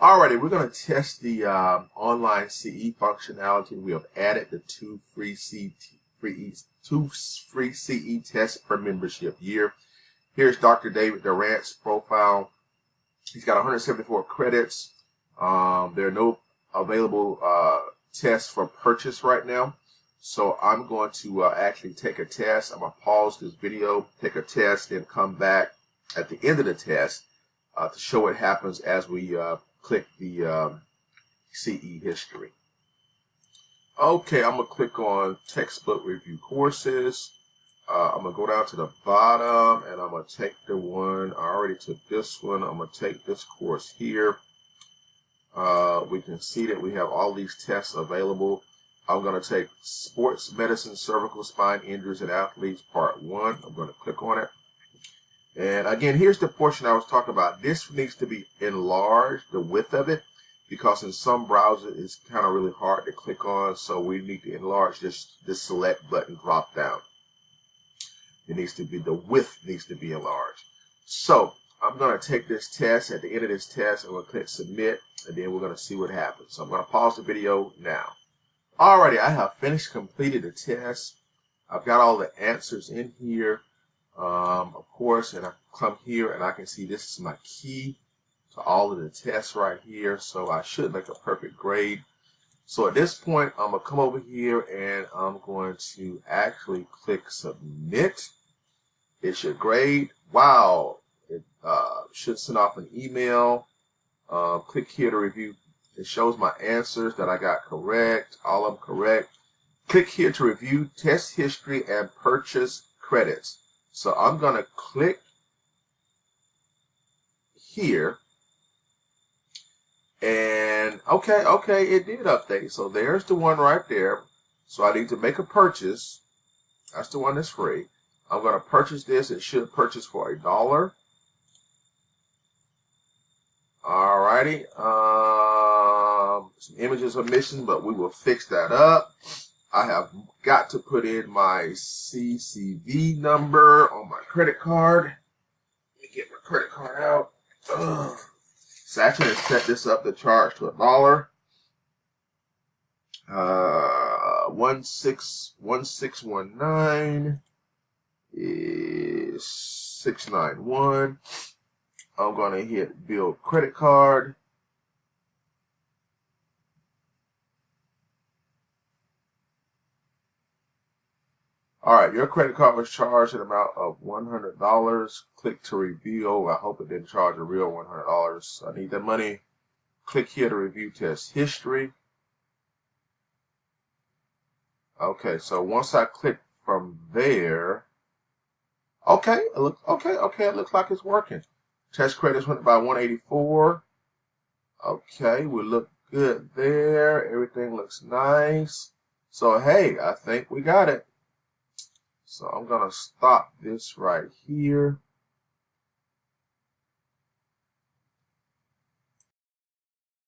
Alrighty, we're going to test the online CE functionality. We have added the two free CE tests per membership year. Here's Dr. David Durant's profile. He's got 174 credits. There are no available tests for purchase right now. So I'm going to actually take a test. I'm going to pause this video, take a test, then come back at the end of the test to show what happens as we click the CE history. Okay, I'm going to click on textbook review courses. I'm going to go down to the bottom and I'm going to take the one. I already took this one. I'm going to take this course here. We can see that we have all these tests available. I'm going to take Sports Medicine, Cervical Spine Injuries and Athletes Part 1. I'm going to click on it. And again, here's the portion I was talking about. This needs to be enlarged, the width of it, because in some browsers it's kind of really hard to click on. So we need to enlarge this select button drop down. It needs to be, the width needs to be enlarged. So I'm going to take this test. At the end of this test, I'm going to click submit, and then we're going to see what happens. So I'm going to pause the video now. Alrighty, I have completed the test. I've got all the answers in here. Of course, and I come here and I can see this is my key to all of the tests right here. So I should make a perfect grade. So at this point, I'm going to come over here and I'm going to actually click submit. It should grade. Wow. It should send off an email. Click here to review. It shows my answers that I got correct. All of them correct. Click here to review test history and purchase credits. So I'm going to click here. And okay, it did update. So there's the one right there. So I need to make a purchase. That's the one that's free. I'm going to purchase this. It should purchase for $1. Alrighty. Some images are missing, but we will fix that up. I have got to put in my CCV number on my credit card. Let me get my credit card out. So actually, I set this up to charge to $1. 1619 is 691. I'm going to hit build credit card. All right, your credit card was charged an amount of $100. Click to review. I hope it didn't charge a real $100. I need that money. Click here to review test history. Okay, so once I click from there, okay, it looks like it's working. Test credits went by 184. Okay, we look good there. Everything looks nice. So hey, I think we got it. So I'm going to stop this right here.